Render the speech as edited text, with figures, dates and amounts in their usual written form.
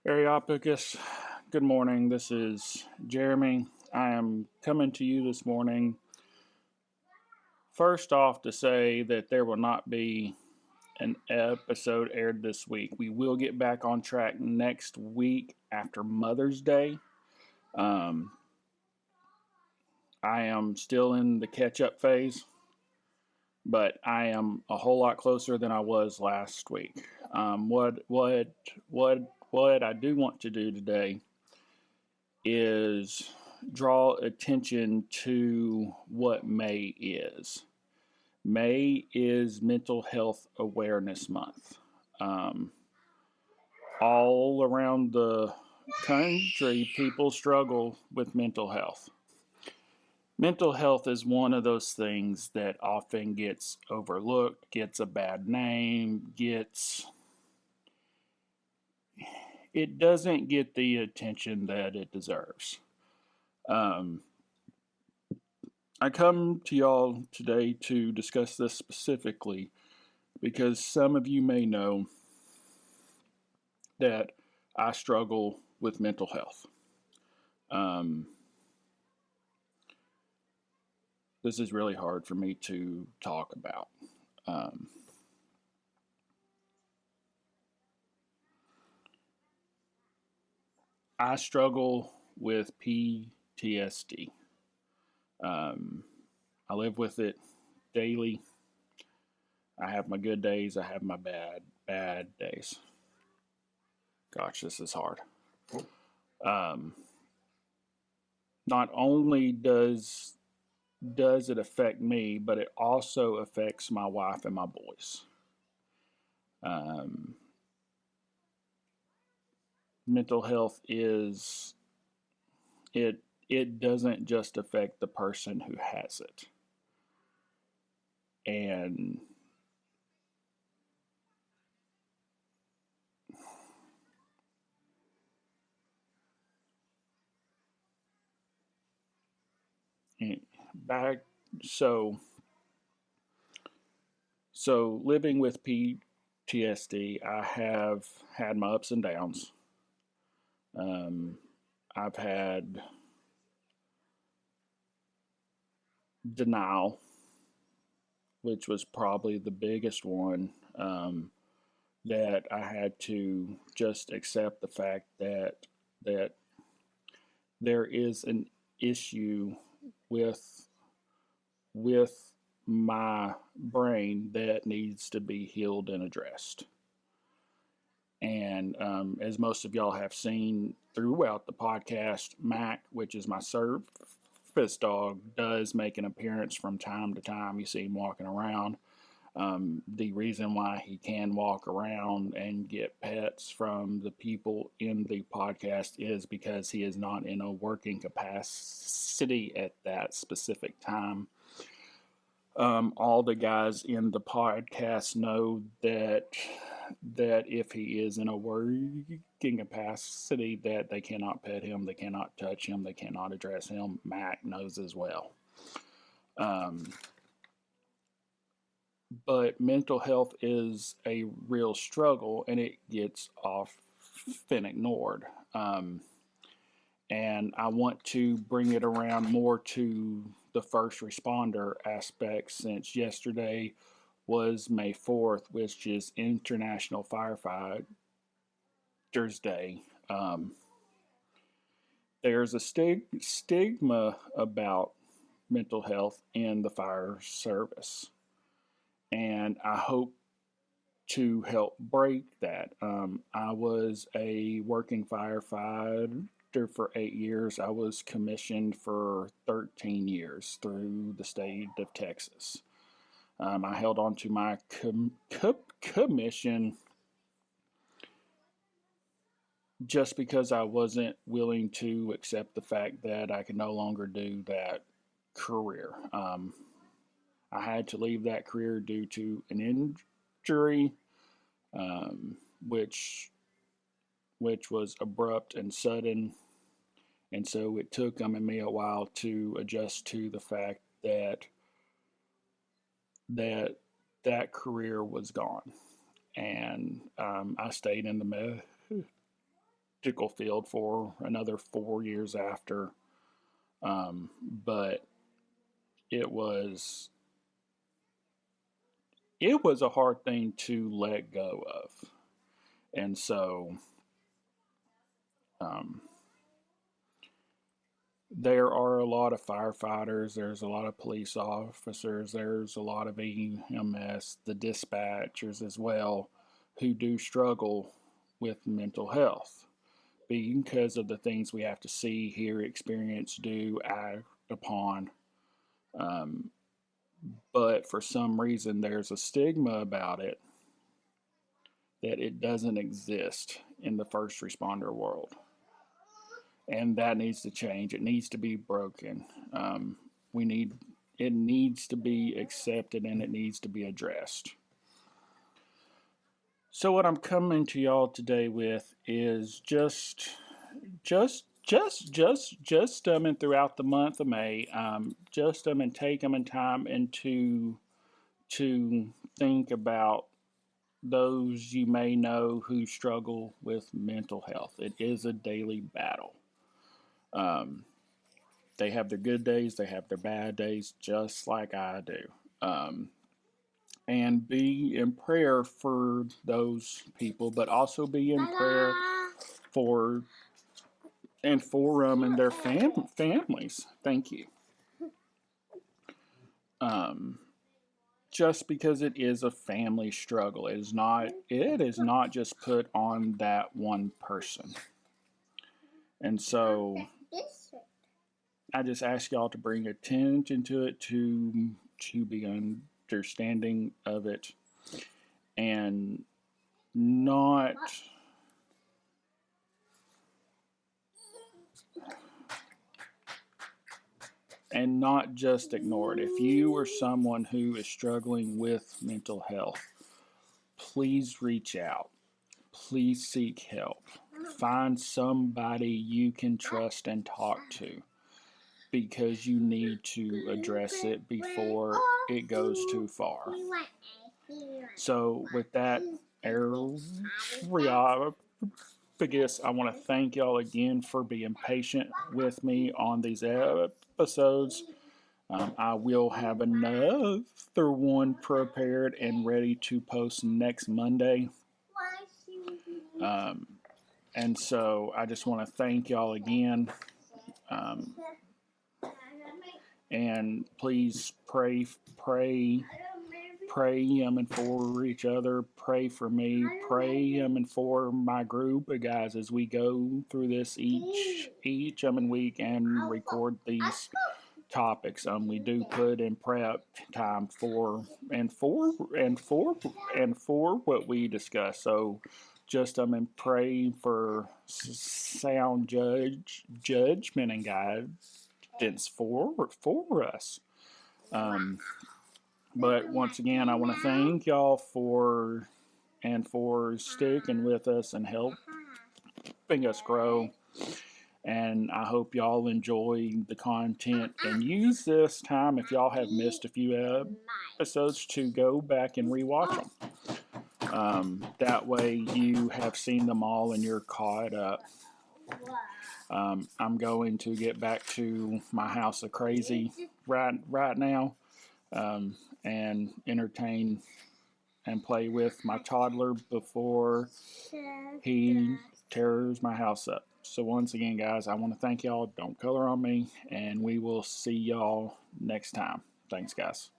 Areopagus, good morning. This is Jeremy. I am coming to you this morning. First off, to say that there will not be an episode aired this week. We will get back on track next week after Mother's Day. Um, I am still in the catch up phase, but I am a whole lot closer than I was last week. What I do want to do today is draw attention to what May is. May is Mental Health Awareness Month. Um, all around the country, people struggle with mental health. Mental health is one of those things that often gets overlooked, gets a bad name, it doesn't get the attention that it deserves. Um, I come to y'all today to discuss this specifically because some of you may know that I struggle with mental health. Um, this is really hard for me to talk about. Um, I struggle with PTSD. Um, I live with it daily. I have my good days. I have my bad days. Gosh, this is hard. Um, Not only does it affect me, but it also affects my wife and my boys. Um, Mental health is it it doesn't just affect the person who has it, and back so living with PTSD, I have had my ups and downs. Um, I've had denial, which was probably the biggest one. That I had to just accept the fact that there is an issue with with my brain that needs to be healed and addressed. And as most of y'all have seen throughout the podcast, Mac, which is my service dog, does make an appearance from time to time. You see him walking around. The reason why he can walk around and get pets from the people in the podcast is because he is not in a working capacity at that specific time. All the guys in the podcast know that if he is in a working capacity, that they cannot pet him, they cannot touch him, they cannot address him. Mac knows as well. Um, but mental health is a real struggle, and it gets often ignored. And I want to bring it around more to the first responder aspect, since yesterday was May 4th, which is International Firefighters Day. There's a stigma about mental health in the fire service, and I hope to help break that. I was a working firefighter for 8 years. I was commissioned for 13 years through the state of Texas. I held on to my commission just because I wasn't willing to accept the fact that I could no longer do that career. I had to leave that career due to an injury, um, which was abrupt and sudden, and so it took them and me a while to adjust to the fact that that career was gone, and I stayed in the medical field for another 4 years after. But it was a hard thing to let go of. And so there are a lot of firefighters, there's a lot of police officers, there's a lot of EMS, the dispatchers as well, who do struggle with mental health because of the things we have to see, hear, experience, do, act upon. But for some reason, there's a stigma about it that it doesn't exist in the first responder world. And that needs to change. It needs to be broken. It needs to be accepted, and it needs to be addressed. So what I'm coming to y'all today with is just and throughout the month of May, and take and time and to think about those you may know who struggle with mental health. It is a daily battle. They have their good days, they have their bad days, just like I do. And be in prayer for those people, but also be in prayer for and their families. Thank you. Just because it is a family struggle, it is not just put on that one person. And so I just ask y'all to bring attention to it, to be understanding of it, and not just ignore it. If you are someone who is struggling with mental health, please reach out. Please seek help. Find somebody you can trust and talk to, because you need to address it before it goes too far. So with that, I want to thank y'all again for being patient with me on these episodes. I will have another one prepared and ready to post next Monday. And so I just want to thank y'all again. And please pray and for each other. Pray for me. Pray and for my group of guys as we go through this each week and record these topics. We do put in prep time for what we discuss. So just and pray for sound judgment and guidance for us. But once again, I want to thank y'all for sticking with us and helping us grow. And I hope y'all enjoy the content and use this time, if y'all have missed a few episodes, to go back and rewatch them. That way you have seen them all and you're caught up. I'm going to get back to my house of crazy right now, and entertain and play with my toddler before he tears my house up. So once again, guys, I want to thank y'all. Don't color on me, and we will see y'all next time. Thanks, guys.